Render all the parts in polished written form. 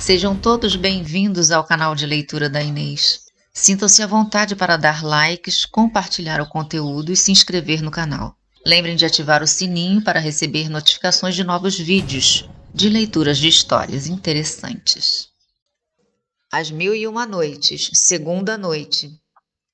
Sejam todos bem-vindos ao canal de leitura da Inês. Sintam-se à vontade para dar likes, compartilhar o conteúdo e se inscrever no canal. Lembrem de ativar o sininho para receber notificações de novos vídeos de leituras de histórias interessantes. As 1001 Noites, segunda noite.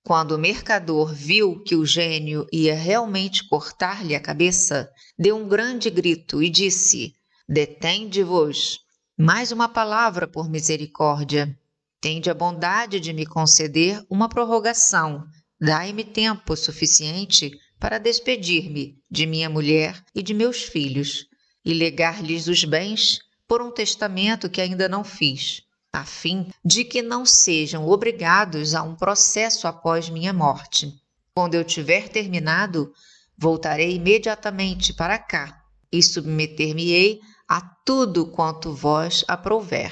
Quando o mercador viu que o gênio ia realmente cortar-lhe a cabeça, deu um grande grito e disse: Detende-vos! Mais uma palavra, por misericórdia. Tende a bondade de me conceder uma prorrogação. Dai-me tempo suficiente para despedir-me de minha mulher e de meus filhos e legar-lhes os bens por um testamento que ainda não fiz, a fim de que não sejam obrigados a um processo após minha morte. Quando eu tiver terminado, voltarei imediatamente para cá e submeter-me-ei a tudo quanto vós aprouver.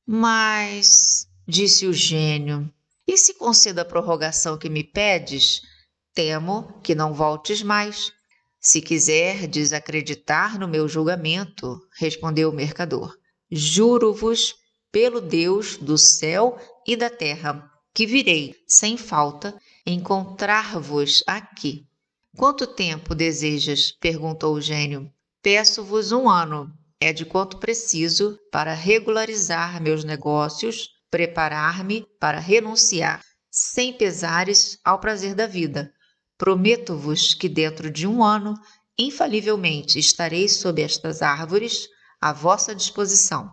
Mas, disse o gênio, e se concedo a prorrogação que me pedes, temo que não voltes mais. Se quiserdes acreditar no meu julgamento, respondeu o mercador, juro-vos pelo Deus do céu e da terra, que virei, sem falta, encontrar-vos aqui. Quanto tempo desejas? Perguntou o gênio. Peço-vos 1 ano. É de quanto preciso para regularizar meus negócios, preparar-me para renunciar, sem pesares, ao prazer da vida. Prometo-vos que dentro de 1 ano, infalivelmente estarei sob estas árvores, à vossa disposição.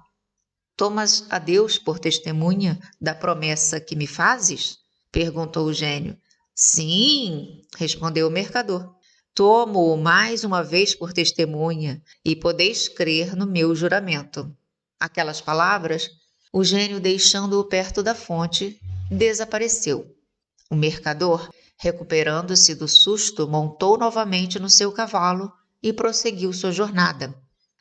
Tomas a Deus por testemunha da promessa que me fazes? Perguntou o gênio. Sim, respondeu o mercador. Tomo-o mais uma vez por testemunha e podeis crer no meu juramento. Aquelas palavras, o gênio, deixando-o perto da fonte, desapareceu. O mercador, recuperando-se do susto, montou novamente no seu cavalo e prosseguiu sua jornada.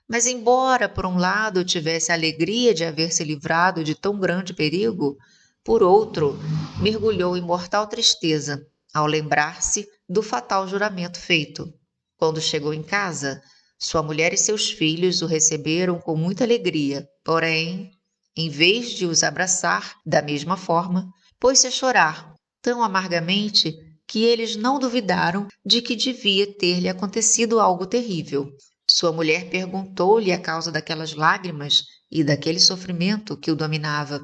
Mas, embora por um lado tivesse a alegria de haver se livrado de tão grande perigo, por outro, mergulhou em mortal tristeza ao lembrar-se do fatal juramento feito. Quando chegou em casa, sua mulher e seus filhos o receberam com muita alegria, porém, em vez de os abraçar da mesma forma, pôs-se a chorar tão amargamente que eles não duvidaram de que devia ter-lhe acontecido algo terrível. Sua mulher perguntou-lhe a causa daquelas lágrimas e daquele sofrimento que o dominava.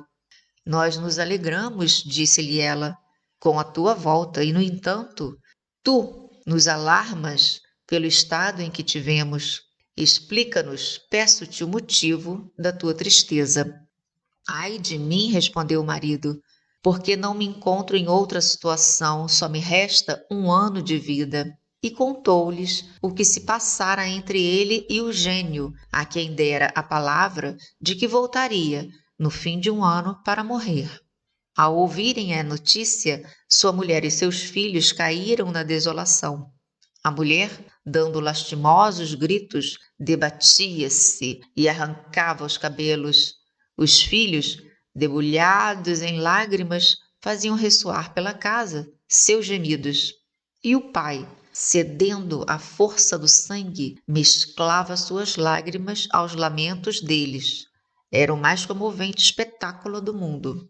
Nós nos alegramos, disse-lhe ela, com a tua volta, e, no entanto, tu nos alarmas pelo estado em que te vemos. Explica-nos, peço-te, o motivo da tua tristeza. Ai de mim, respondeu o marido, porque não me encontro em outra situação, só me resta 1 ano de vida. E contou-lhes o que se passara entre ele e o gênio, a quem dera a palavra de que voltaria, no fim de 1 ano, para morrer. Ao ouvirem a notícia, sua mulher e seus filhos caíram na desolação. A mulher, dando lastimosos gritos, debatia-se e arrancava os cabelos. Os filhos, debulhados em lágrimas, faziam ressoar pela casa seus gemidos. E o pai, cedendo à força do sangue, mesclava suas lágrimas aos lamentos deles. Era o mais comovente espetáculo do mundo.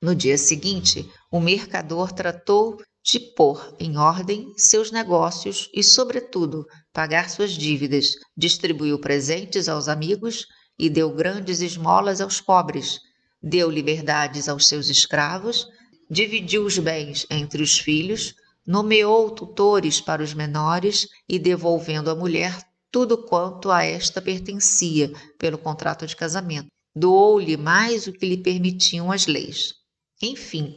No dia seguinte, o mercador tratou de pôr em ordem seus negócios e, sobretudo, pagar suas dívidas, distribuiu presentes aos amigos e deu grandes esmolas aos pobres, deu liberdades aos seus escravos, dividiu os bens entre os filhos, nomeou tutores para os menores e, devolvendo à mulher tudo quanto a esta pertencia pelo contrato de casamento, doou-lhe mais o que lhe permitiam as leis. Enfim,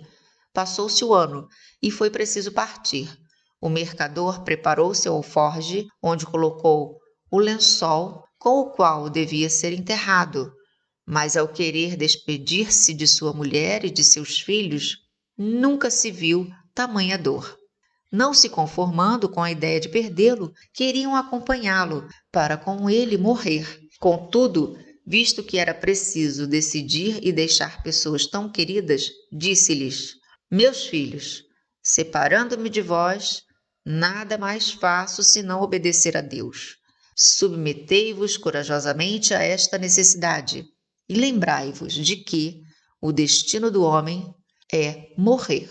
passou-se o ano e foi preciso partir. O mercador preparou seu alforge, onde colocou o lençol com o qual devia ser enterrado, mas ao querer despedir-se de sua mulher e de seus filhos, nunca se viu tamanha dor. Não se conformando com a ideia de perdê-lo, queriam acompanhá-lo para com ele morrer. Contudo, visto que era preciso decidir e deixar pessoas tão queridas, disse-lhes: Meus filhos, separando-me de vós, nada mais faço senão obedecer a Deus. Submetei-vos corajosamente a esta necessidade. e lembrai-vos de que o destino do homem é morrer.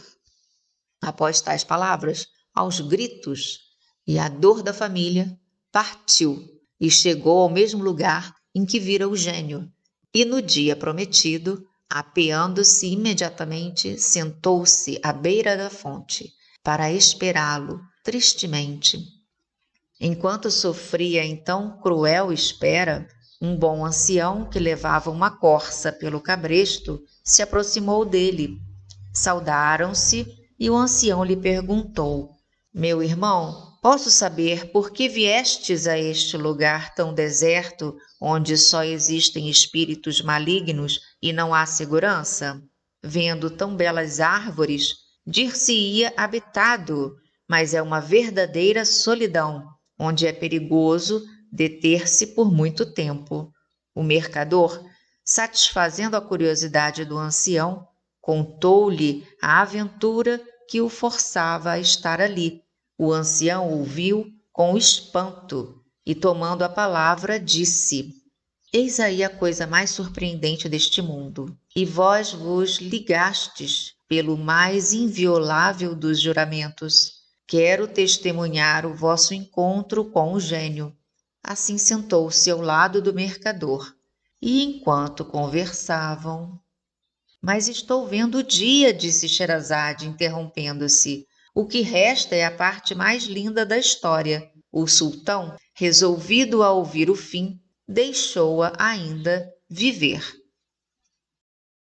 Após tais palavras, aos gritos e à dor da família, partiu e chegou ao mesmo lugar em que vira o gênio, e no dia prometido, apeando-se imediatamente, sentou-se à beira da fonte para esperá-lo tristemente. Enquanto sofria então cruel espera, um bom ancião que levava uma corça pelo cabresto se aproximou dele. Saudaram-se e o ancião lhe perguntou: Meu irmão, posso saber por que viestes a este lugar tão deserto, onde só existem espíritos malignos e não há segurança? Vendo tão belas árvores, dir-se-ia habitado, mas é uma verdadeira solidão, onde é perigoso deter-se por muito tempo. O mercador, satisfazendo a curiosidade do ancião, contou-lhe a aventura que o forçava a estar ali. O ancião ouviu com espanto e, tomando a palavra, disse: Eis aí a coisa mais surpreendente deste mundo, e vós vos ligastes pelo mais inviolável dos juramentos. Quero testemunhar o vosso encontro com o gênio. Assim sentou-se ao lado do mercador, e enquanto conversavam... Mas estou vendo o dia, disse Sherazade, interrompendo-se. O que resta é a parte mais linda da história. O sultão, resolvido a ouvir o fim, deixou-a ainda viver.